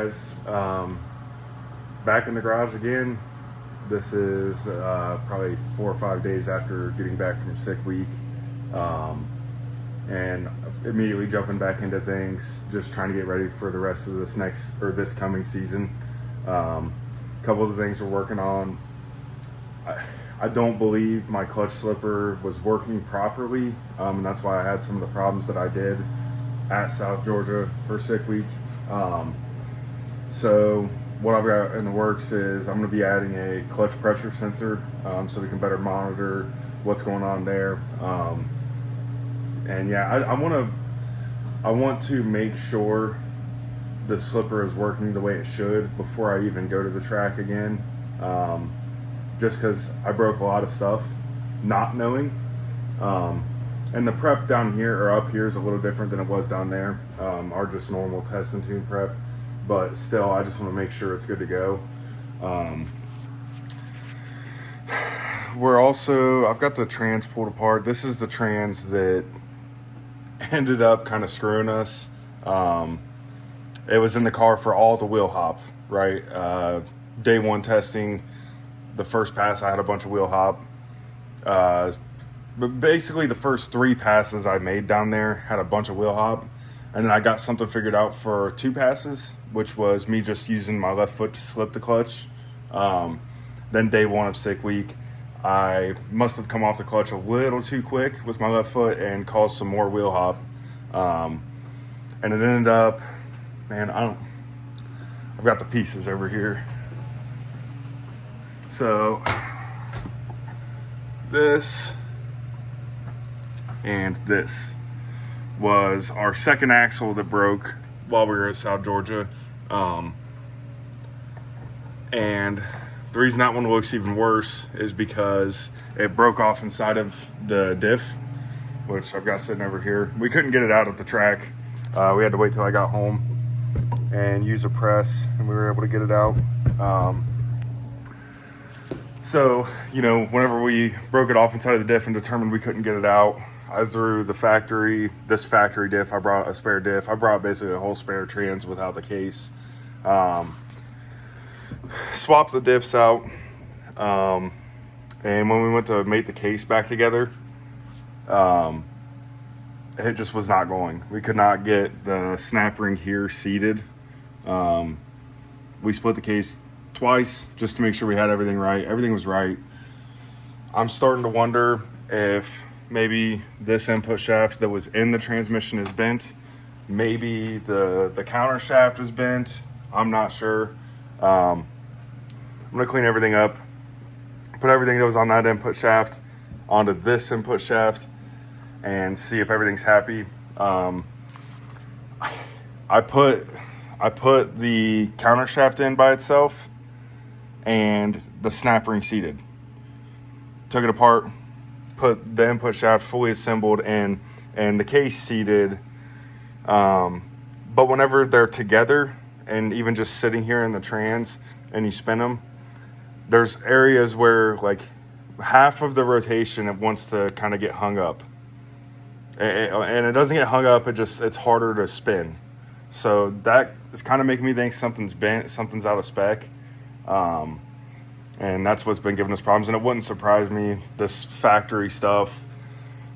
guys, back in the garage again. This is probably 4 or 5 days after getting back from sick week, and immediately jumping back into things, just trying to get ready for the rest of this coming season. Couple of the things we're working on. I don't believe my clutch slipper was working properly, and that's why I had some of the problems that I did at South Georgia for sick week. So what I've got in the works is I'm going to be adding a clutch pressure sensor, so we can better monitor what's going on there. And yeah, I want to make sure the slipper is working the way it should before I even go to the track again. Just because I broke a lot of stuff not knowing. And the prep down here or up here is a little different than it was down there. Our just normal test and tune prep. But still, I just want to make sure it's good to go. I've got the trans pulled apart. This is the trans that ended up kind of screwing us. It was in the car for all the wheel hop, right? Day one testing, the first pass, I had a bunch of wheel hop. But basically the first 3 passes I made down there had a bunch of wheel hop. And then I got something figured out for 2 passes, which was me just using my left foot to slip the clutch. Then day one of sick week, I must have come off the clutch a little too quick with my left foot and caused some more wheel hop. And it ended up, I've got the pieces over here. So this and this was our second axle that broke while we were at South Georgia. And the reason that one looks even worse is because it broke off inside of the diff, which I've got sitting over here. We couldn't get it out at the track. We had to wait till I got home and use a press, and we were able to get it out. So, whenever we broke it off inside of the diff and determined we couldn't get it out, I threw this factory diff. I brought a spare diff. I brought basically a whole spare trans without the case. Swapped the diffs out. And when we went to mate the case back together, it just was not going. We could not get the snap ring here seated. We split the case twice just to make sure we had everything right. Everything was right. I'm starting to wonder if maybe this input shaft that was in the transmission is bent. Maybe the counter shaft is bent. I'm not sure. I'm going to clean everything up, put everything that was on that input shaft onto this input shaft, and see if everything's happy. I put the counter shaft in by itself and the snap ring seated. Took it apart, put the input shaft fully assembled and the case seated. But whenever they're together and even just sitting here in the trans and you spin them, there's areas where like half of the rotation it wants to kind of get hung up. And it doesn't get hung up, it's harder to spin. So that is kind of making me think something's bent, something's out of spec. And that's what's been giving us problems. And it wouldn't surprise me, this factory stuff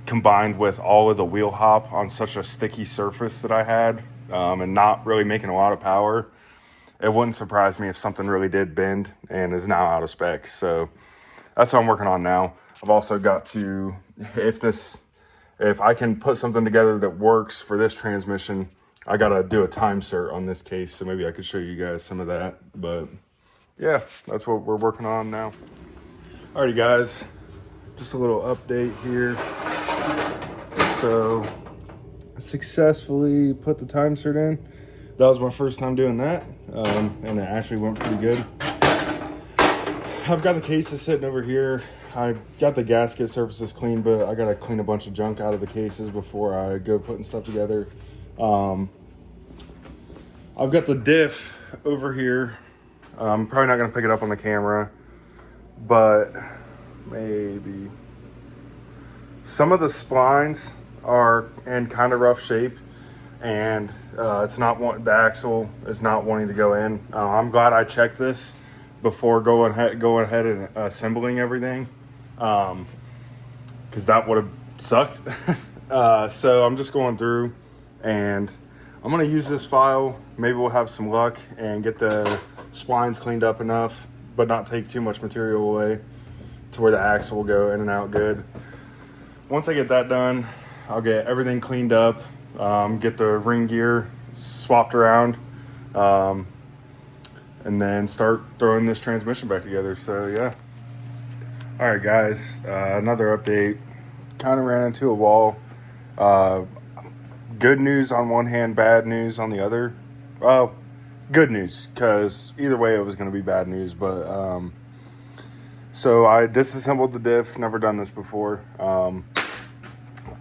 combined with all of the wheel hop on such a sticky surface that I had, and not really making a lot of power, it wouldn't surprise me if something really did bend and is now out of spec. So that's what I'm working on now. I've also got to, if I can put something together that works for this transmission, I got to do a time cert on this case. So maybe I could show you guys some of that. But yeah, that's what we're working on now. Alrighty guys, just a little update here. So I successfully put the time cert in. That was my first time doing that, and it actually went pretty good. I've got the cases sitting over here. I got the gasket surfaces clean, but I gotta clean a bunch of junk out of the cases before I go putting stuff together. I've got the diff over here. I'm probably not gonna pick it up on the camera, but maybe. Some of the splines are in kind of rough shape. and it's not the axle is not wanting to go in. I'm glad I checked this before going ahead and assembling everything, because that would have sucked. So I'm just going through, and I'm gonna use this file. Maybe we'll have some luck and get the splines cleaned up enough, but not take too much material away to where the axle will go in and out good. Once I get that done, I'll get everything cleaned up, get the ring gear swapped around, and then start throwing this transmission back together. So yeah. All right, guys, another update. Kind of ran into a wall. Good news on one hand, bad news on the other. Well, good news, because either way it was going to be bad news. But so I disassembled the diff. Never done this before.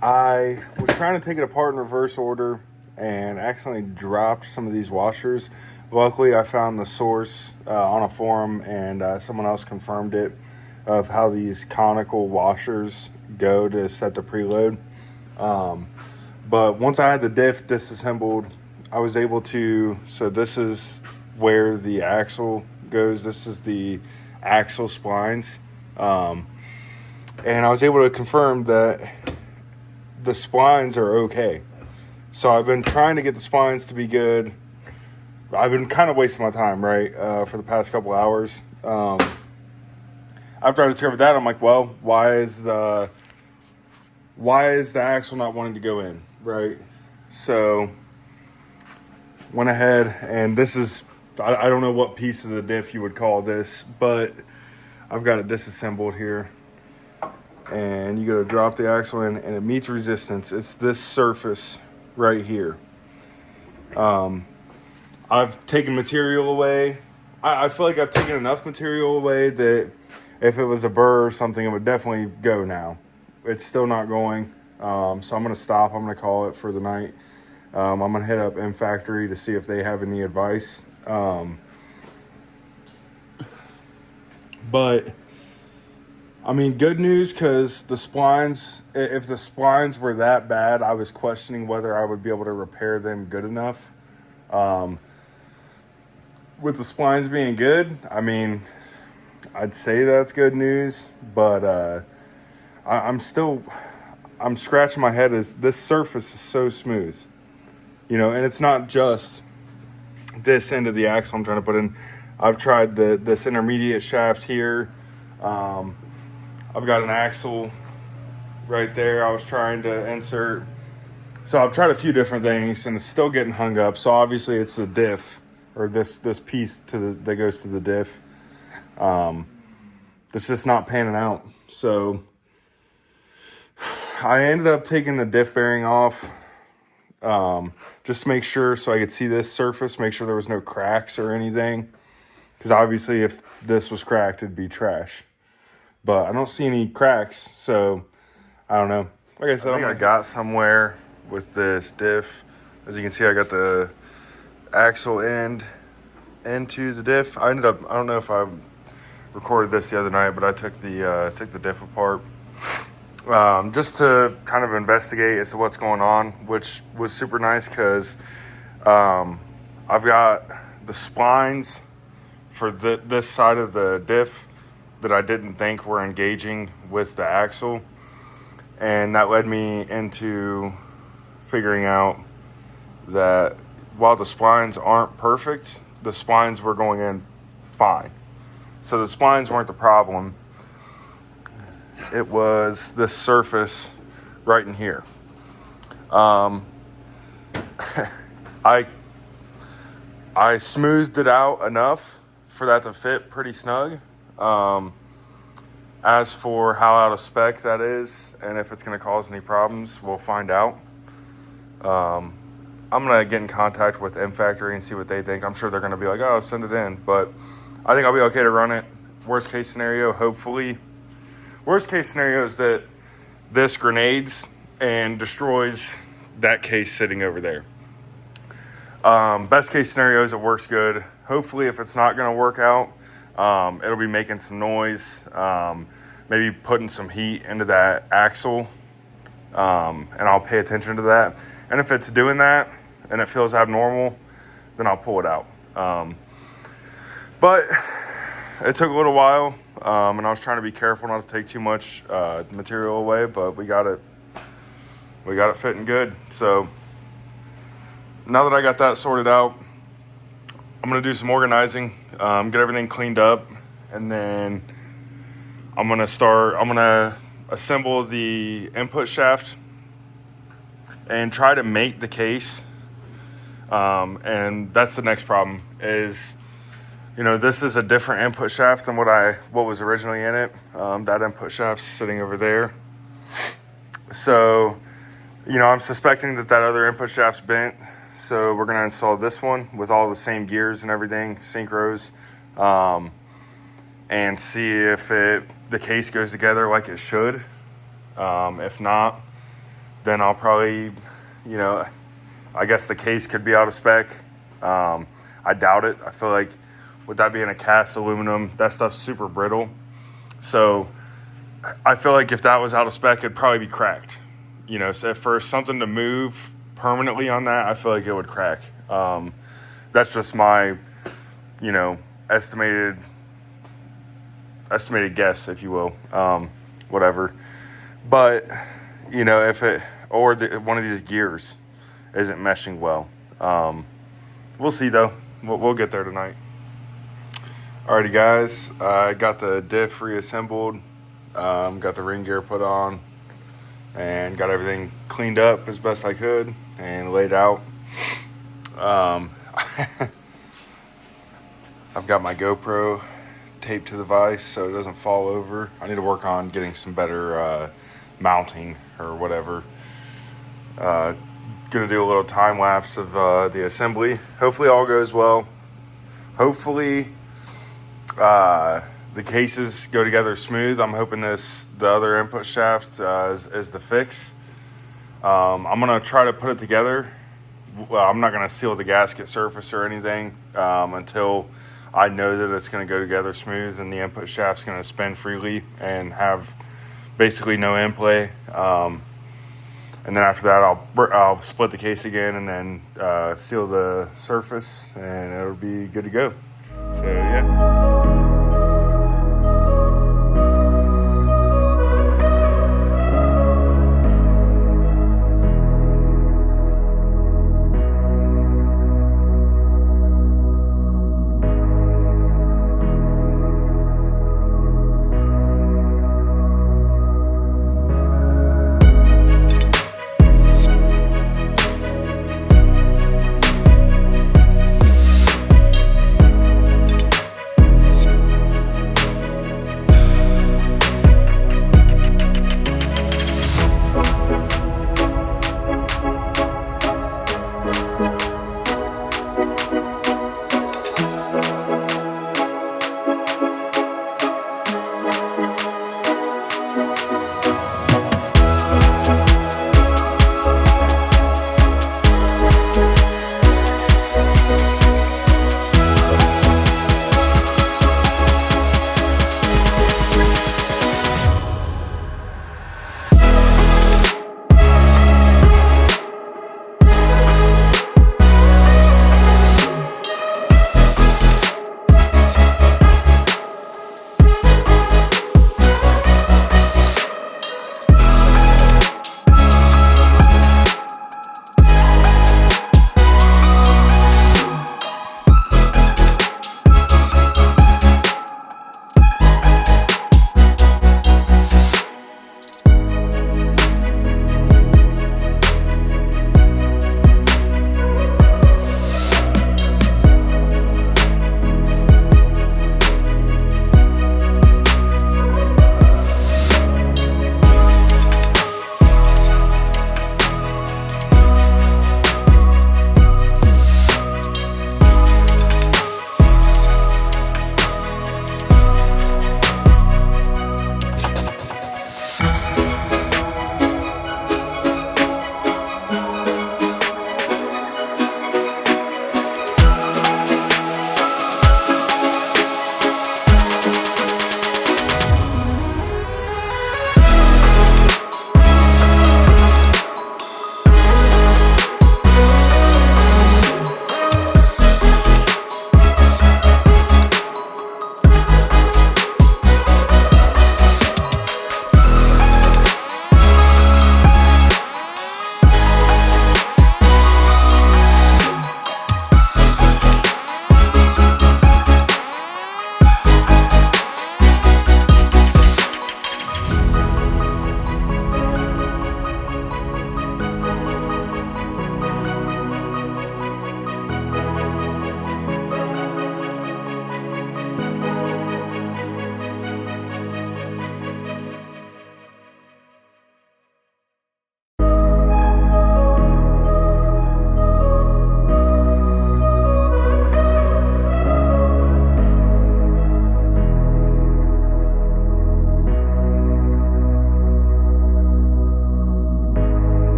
I was trying to take it apart in reverse order and accidentally dropped some of these washers. Luckily, I found the source on a forum, and someone else confirmed it, of how these conical washers go to set the preload. But once I had the diff disassembled, I was able to, so this is where the axle goes. This is the axle splines. And I was able to confirm that the splines are okay. So I've been trying to get the splines to be good. I've been kind of wasting my time, right, for the past couple hours. After I discovered that, I'm like, well, why is the axle not wanting to go in, right? So went ahead, and this is, I don't know what piece of the diff you would call this, but I've got it disassembled here. And you got to drop the axle in, and it meets resistance. It's this surface right here. I've taken material away. I feel like I've taken enough material away that if it was a burr or something, it would definitely go now. It's still not going. So I'm going to stop. I'm going to call it for the night. I'm going to hit up M Factory to see if they have any advice. But, I mean, good news, because the splines, if the splines were that bad, I was questioning whether I would be able to repair them good enough. With the splines being good, I mean, I'd say that's good news, but I'm scratching my head as this surface is so smooth, and it's not just this end of the axle I'm trying to put in. I've tried this intermediate shaft here. I've got an axle right there I was trying to insert. So I've tried a few different things, and it's still getting hung up. So obviously it's the diff, or this piece that goes to the diff. That's just not panning out. So I ended up taking the diff bearing off, just to make sure, so I could see this surface, make sure there was no cracks or anything. Because obviously if this was cracked, it'd be trash. But I don't see any cracks, so I don't know. Like I said, I think I got somewhere with this diff. As you can see, I got the axle end into the diff. I don't know if I recorded this the other night, but I took the diff apart just to kind of investigate as to what's going on, which was super nice, because I've got the splines for this side of the diff that I didn't think were engaging with the axle, and that led me into figuring out that while the splines aren't perfect, the splines were going in fine. So the splines weren't the problem. It was this surface right in here. I smoothed it out enough for that to fit pretty snug. As for how out of spec that is, and if it's going to cause any problems, we'll find out. I'm going to get in contact with M Factory and see what they think. I'm sure they're going to be like, oh, send it in. But I think I'll be okay to run it. Worst case scenario, hopefully. Worst case scenario is that this grenades and destroys that case sitting over there. Best case scenario is it works good. Hopefully, if it's not going to work out, it'll be making some noise, maybe putting some heat into that axle, and I'll pay attention to that. And if it's doing that, and it feels abnormal, then I'll pull it out. But it took a little while, and I was trying to be careful not to take too much material away, but we got it fitting good. So now that I got that sorted out, I'm going to do some organizing, get everything cleaned up, and then I'm going to assemble the input shaft and try to mate the case. And that's the next problem is, this is a different input shaft than what was originally in it. That input shaft's sitting over there. So, I'm suspecting that the input shaft's bent. So we're going to install this one with all the same gears and everything, synchros, and see if the case goes together like it should. If not, then I'll probably, I guess the case could be out of spec. I doubt it. I feel like with that being a cast aluminum, that stuff's super brittle. So I feel like if that was out of spec, it'd probably be cracked. So for something to move permanently on that, I feel like it would crack. That's just my, estimated guess, if you will. Whatever. But, if it, or one of these gears isn't meshing well. We'll see though. We'll get there tonight. Alrighty guys, I got the diff reassembled, got the ring gear put on, and got everything cleaned up as best I could and laid out. I've got my GoPro taped to the vise so it doesn't fall over. I need to work on getting some better mounting or whatever. Gonna do a little time lapse of the assembly. Hopefully all goes well. Hopefully the cases go together smooth. I'm hoping the other input shaft is the fix. I'm gonna try to put it together. Well, I'm not gonna seal the gasket surface or anything until I know that it's gonna go together smooth and the input shaft's gonna spin freely and have basically no inplay. And then after that, I'll split the case again and then seal the surface, and it'll be good to go. So yeah.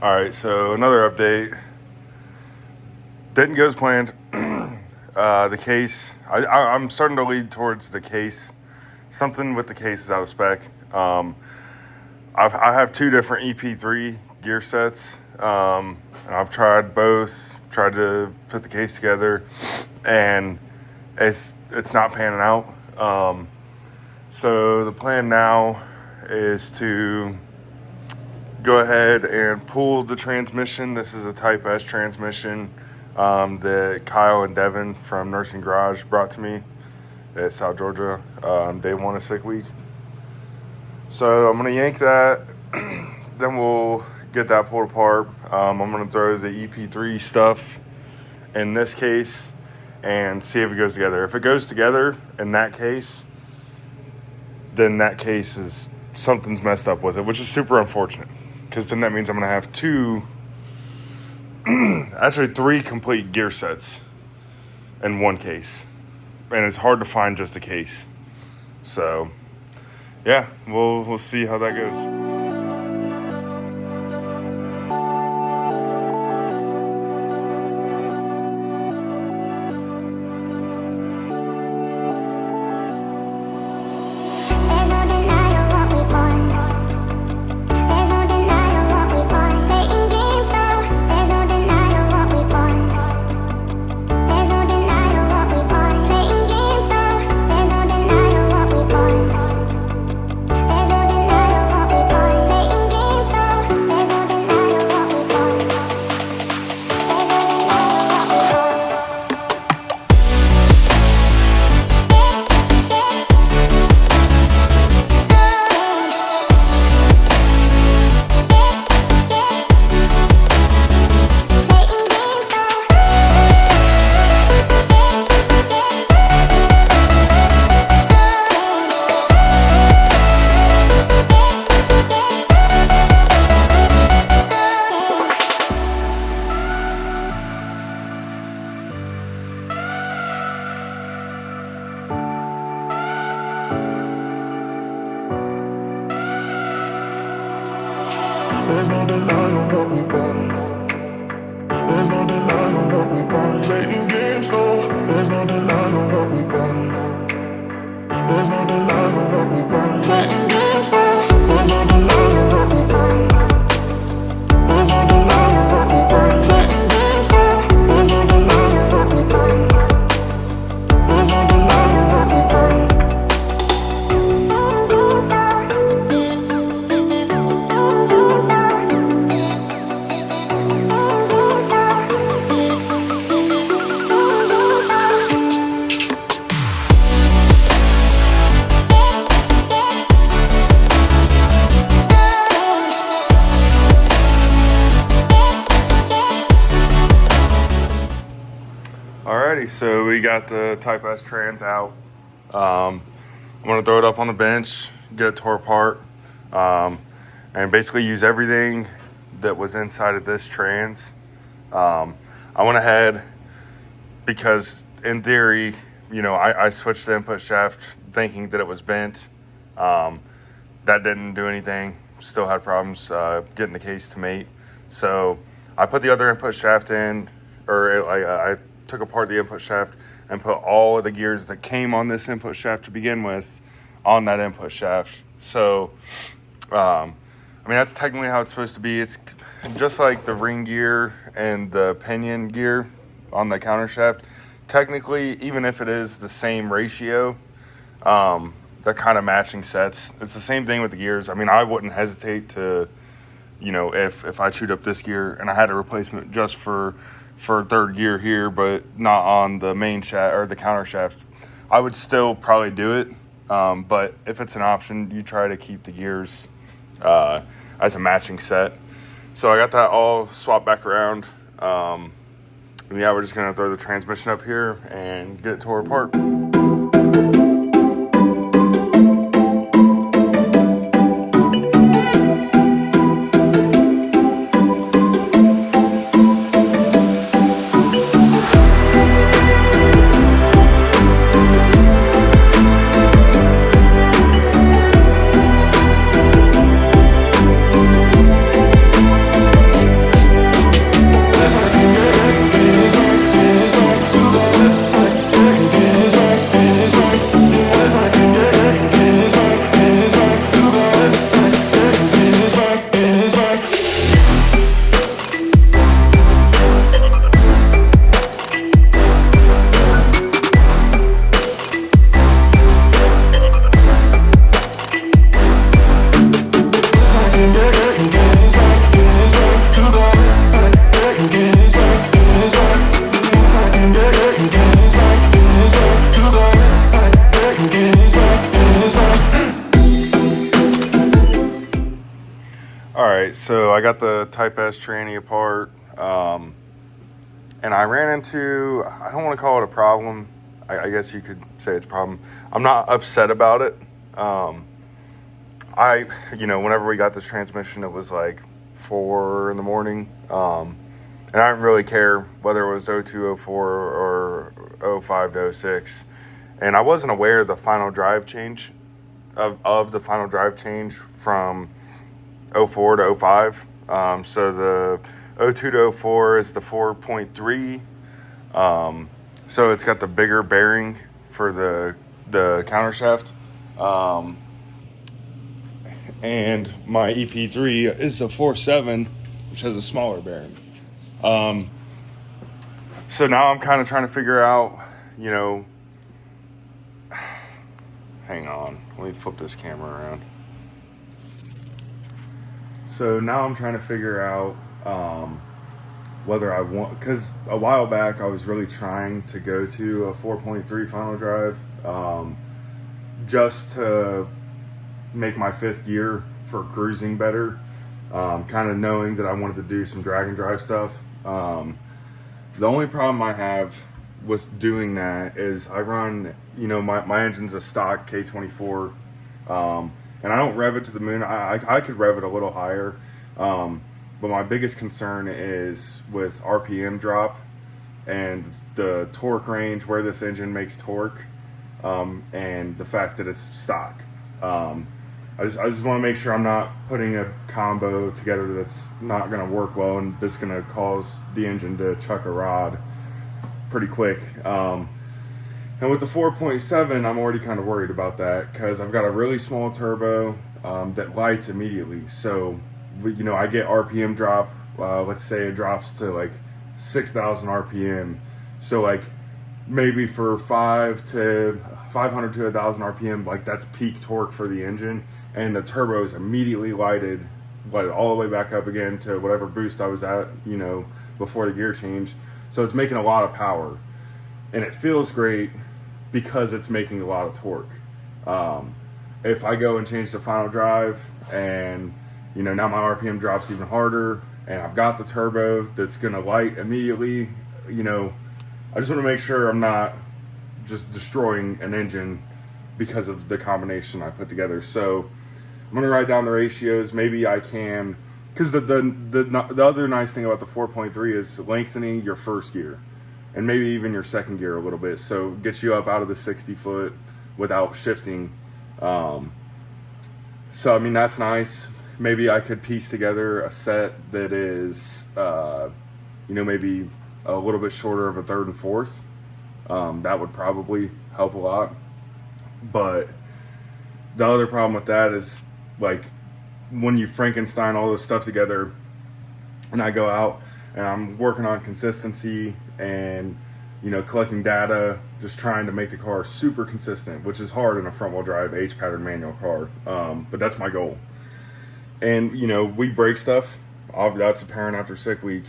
All right, so another update. Didn't go as planned. The case, I'm starting to lead towards the case. Something with the case is out of spec. I have two different EP3 gear sets. And I've tried both, tried to put the case together, and it's not panning out. So the plan now is to go ahead and pull the transmission. This is a Type S transmission that Kyle and Devin from Nursing Garage brought to me at South Georgia day one of sick week. So I'm going to yank that. Then we'll get that pulled apart. I'm going to throw the EP3 stuff in this case and see if it goes together. If it goes together in that case, then that case is something's messed up with it, which is super unfortunate, because then that means I'm going to have actually three complete gear sets in one case, and it's hard to find just a case. So yeah, we'll see how that goes. There's no denying what we want. There's no denying what we want. Playing games, no. There's no denying what we want. There's no denying what we want. Playing games, no. There's no denying what we want. There's no denying what we want. Playing games, no. There's no denying what we want. There's no denying what we want. Alrighty, so we got the Type S trans out. I'm going to throw it up on the bench, get it tore apart, and basically use everything that was inside of this trans. I went ahead because, in theory, I switched the input shaft thinking that it was bent. That didn't do anything. Still had problems getting the case to mate. So I put the other input shaft in, or I took apart the input shaft and put all of the gears that came on this input shaft to begin with on that input shaft. So, that's technically how it's supposed to be. It's just like the ring gear and the pinion gear on the counter shaft. Technically, even if it is the same ratio, they're kind of matching sets. It's the same thing with the gears. I wouldn't hesitate to, if I chewed up this gear and I had a replacement just for third gear here, but not on the main shaft or the counter shaft, I would still probably do it. But if it's an option, you try to keep the gears as a matching set. So I got that all swapped back around. We're just going to throw the transmission up here and get it tore apart. All right, so I got the Type S tranny apart, and I ran into, I don't want to call it a problem. I guess you could say it's a problem. I'm not upset about it. Whenever we got this transmission, it was like 4 in the morning. And I didn't really care whether it was 02, 04, or 05 to 06. And I wasn't aware of the final drive change, of the final drive change from 04 to 05. So the 02 to 04 is the 4.3. So it's got the bigger bearing for the countershaft. And my EP3 is a 4.7, which has a smaller bearing. So now I'm kind of trying to figure out, hang on, let me flip this camera around. So now I'm trying to figure out whether I want, because a while back I was really trying to go to a 4.3 final drive, just to make my fifth gear for cruising better, kind of knowing that I wanted to do some drag and drive stuff. The only problem I have with doing that is I run, my engine's a stock K24, and I don't rev it to the moon. I could rev it a little higher, but my biggest concern is with RPM drop and the torque range where this engine makes torque, and the fact that it's stock. I just want to make sure I'm not putting a combo together that's not going to work well and that's going to cause the engine to chuck a rod pretty quick. And with the 4.7, I'm already kind of worried about that because I've got a really small turbo that lights immediately. So, I get RPM drop. Let's say it drops to like 6,000 RPM. So like maybe for 500 to 1,000 RPM, like that's peak torque for the engine. And the turbo is immediately lighted all the way back up again to whatever boost I was at, before the gear change. So it's making a lot of power. And it feels great because it's making a lot of torque. If I go and change the final drive and, now my RPM drops even harder and I've got the turbo that's going to light immediately, I just want to make sure I'm not just destroying an engine because of the combination I put together. So I'm going to write down the ratios. Maybe I can, because the other nice thing about the 4.3 is lengthening your first gear and maybe even your second gear a little bit. So get you up out of the 60 foot without shifting. So, that's nice. Maybe I could piece together a set that is, maybe a little bit shorter of a third and fourth. That would probably help a lot. But the other problem with that is, like, when you Frankenstein all this stuff together and I go out and I'm working on consistency and, collecting data, just trying to make the car super consistent, which is hard in a front wheel drive H-pattern manual car. But that's my goal. And, we break stuff. That's apparent after sick week.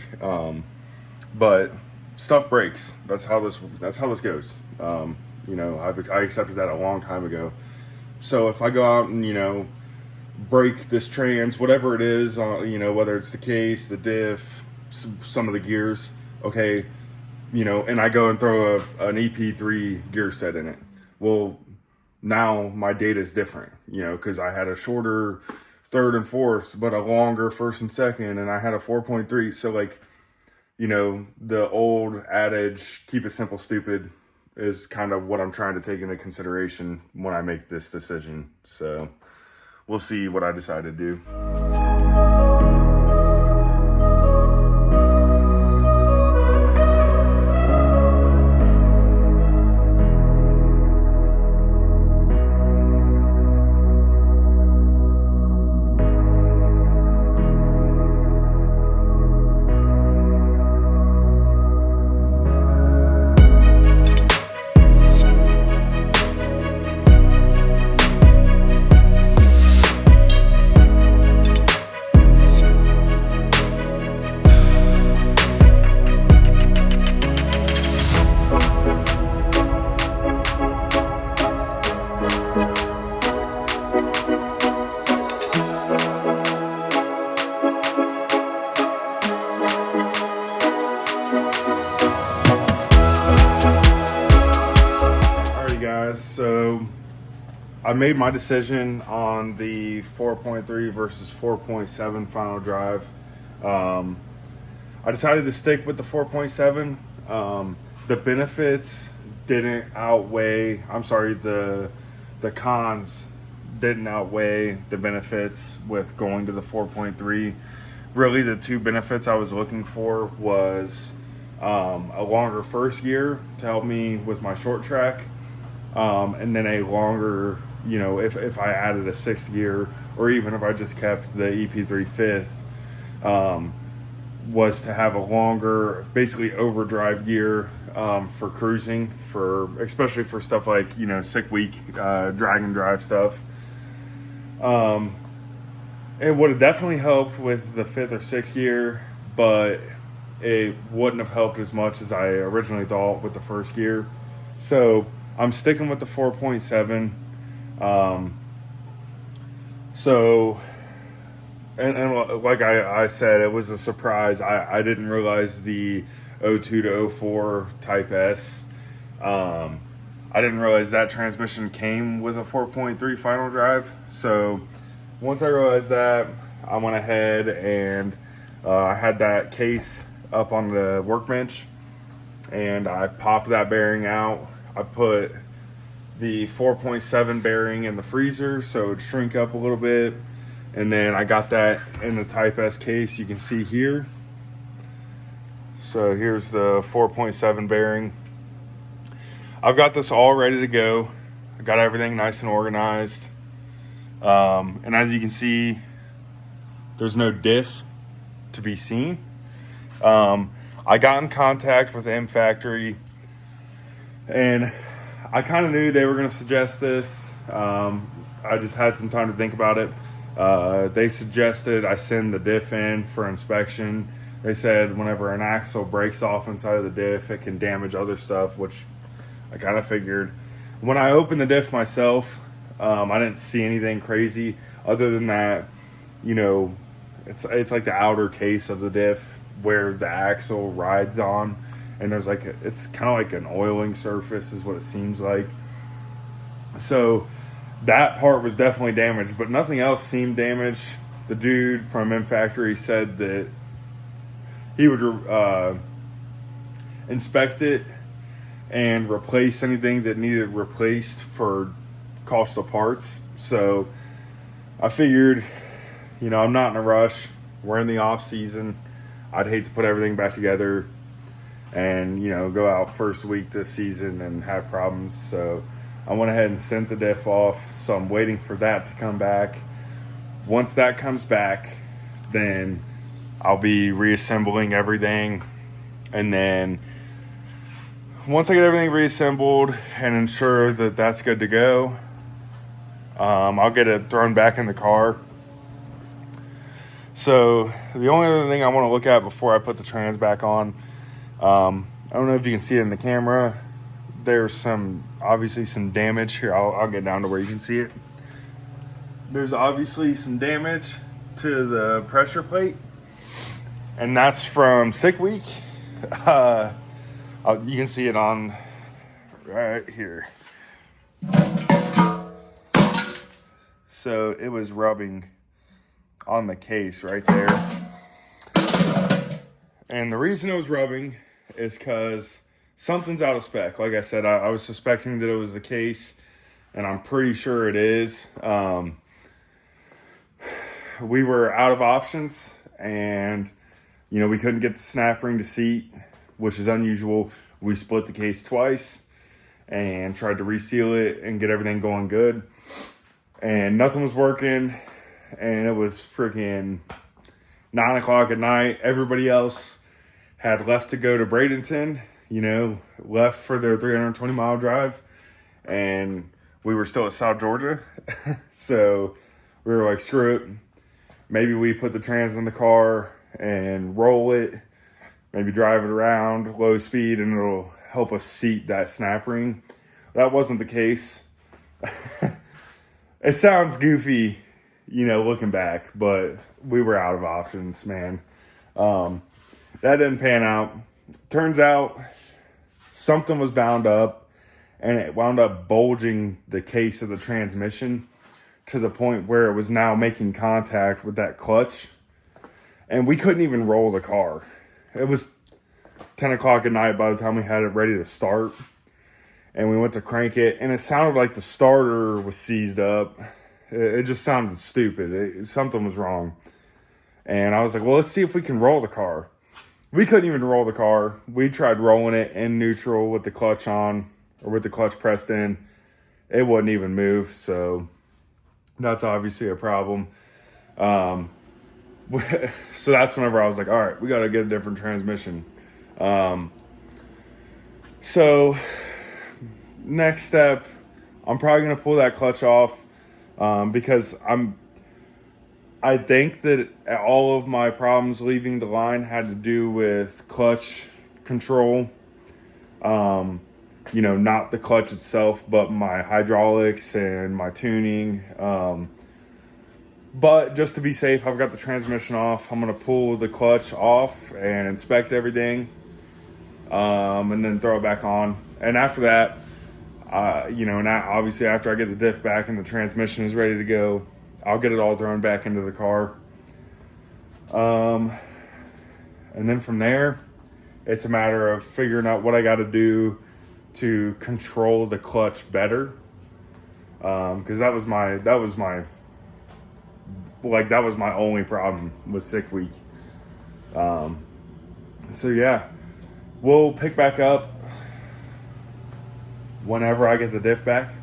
But stuff breaks. That's how this goes. I accepted that a long time ago. So if I go out and, break this trans, whatever it is, whether it's the case, the diff, some of the gears, okay, and I go and throw an EP3 gear set in it. Well, now my data is different, because I had a shorter third and fourth, but a longer first and second, and I had a 4.3. So like, the old adage, keep it simple, stupid, is kind of what I'm trying to take into consideration when I make this decision. So we'll see what I decide to do. I made my decision on the 4.3 versus 4.7 final drive. I decided to stick with the 4.7. The benefits didn't outweigh. The cons didn't outweigh the benefits with going to the 4.3. Really, the two benefits I was looking for was a longer first gear to help me with my short track, and then a longer, if I added a sixth gear, or even if I just kept the EP3 fifth, was to have a longer, basically overdrive gear for cruising, especially for stuff like sick week, drag and drive stuff. It would have definitely helped with the fifth or sixth gear, but it wouldn't have helped as much as I originally thought with the first gear. So I'm sticking with the 4.7. And like I said, it was a surprise. I didn't realize the 02 to 04 Type S. I didn't realize that transmission came with a 4.3 final drive. So once I realized that, I went ahead and I had that case up on the workbench, and I popped that bearing out. I put the 4.7 bearing in the freezer so it would shrink up a little bit, and then I got that in the Type S case you can see here. So here's the 4.7 bearing. I've got this all ready to go. I got everything nice and organized. And as you can see, there's no diff to be seen. I got in contact with M Factory, and I kind of knew they were going to suggest this. I just had some time to think about it. They suggested I send the diff in for inspection. They said whenever an axle breaks off inside of the diff, it can damage other stuff, which I kind of figured. When I opened the diff myself, I didn't see anything crazy other than that, it's like the outer case of the diff where the axle rides on, and there's it's kind of like an oiling surface is what it seems like. So that part was definitely damaged, but nothing else seemed damaged. The dude from M Factory said that he would inspect it and replace anything that needed replaced for cost of parts. So I figured, I'm not in a rush. We're in the off season. I'd hate to put everything back together and, go out first week this season and have problems. So I went ahead and sent the diff off. So I'm waiting for that to come back. Once that comes back, then I'll be reassembling everything. And then once I get everything reassembled and ensure that that's good to go, I'll get it thrown back in the car. So the only other thing I want to look at before I put the trans back on, I don't know if you can see it in the camera. There's obviously some damage here. I'll get down to where you can see it. There's obviously some damage to the pressure plate, and that's from sick week. You can see it on right here. So it was rubbing on the case right there. And the reason it was rubbing is because something's out of spec. Like I said, I was suspecting that it was the case, and I'm pretty sure it is. We were out of options, and we couldn't get the snap ring to seat, which is unusual. We split the case twice and tried to reseal it and get everything going good, and nothing was working. And it was freaking 9 o'clock at night. Everybody else had left to go to Bradenton, left for their 320-mile drive, and we were still at South Georgia. So we were like, screw it. Maybe we put the trans in the car and roll it, maybe drive it around low speed, and it'll help us seat that snap ring. That wasn't the case. It sounds goofy, looking back, but we were out of options, man. That didn't pan out. Turns out something was bound up, and it wound up bulging the case of the transmission to the point where it was now making contact with that clutch. And we couldn't even roll the car. It was 10 o'clock at night by the time we had it ready to start. And we went to crank it, and it sounded like the starter was seized up. It just sounded stupid. Something was wrong. And I was like, well, let's see if we can roll the car. We couldn't even roll the car. We tried rolling it in neutral with the clutch on, or with the clutch pressed in. It wouldn't even move, so that's obviously a problem. So that's whenever I was like, all right, we got to get a different transmission. So next step, I'm probably going to pull that clutch off, because I think that all of my problems leaving the line had to do with clutch control. Not the clutch itself, but my hydraulics and my tuning. But just to be safe, I've got the transmission off. I'm going to pull the clutch off and inspect everything, and then throw it back on. And after that, now obviously after I get the diff back and the transmission is ready to go, I'll get it all thrown back into the car. And then from there, it's a matter of figuring out what I got to do to control the clutch better. Because that was my only problem with sick week. So yeah, we'll pick back up whenever I get the diff back.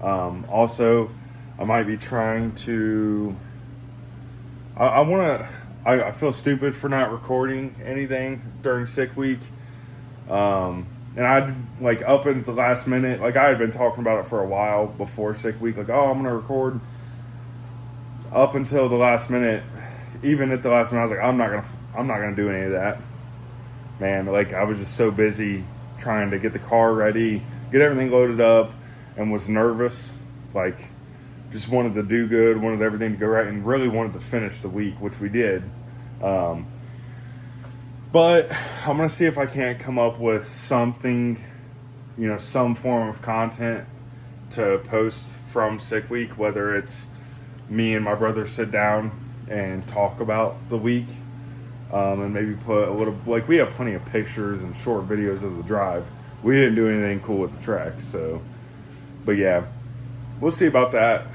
Also, I might be trying to. I feel stupid for not recording anything during sick week. And I'd up at the last minute, I had been talking about it for a while before sick week, I'm gonna record. Up until the last minute, even at the last minute, I was like, I'm not gonna do any of that. Man, I was just so busy trying to get the car ready, get everything loaded up, and was nervous. Just wanted to do good, wanted everything to go right, and really wanted to finish the week, which we did. But I'm going to see if I can't come up with something, some form of content to post from sick week, whether it's me and my brother sit down and talk about the week, and maybe put a little, we have plenty of pictures and short videos of the drive. We didn't do anything cool with the track, but yeah, we'll see about that.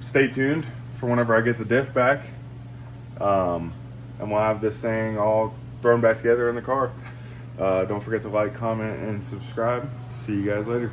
Stay tuned for whenever I get the diff back, and we'll have this thing all thrown back together in the car. Don't forget to like, comment, and subscribe. See you guys later.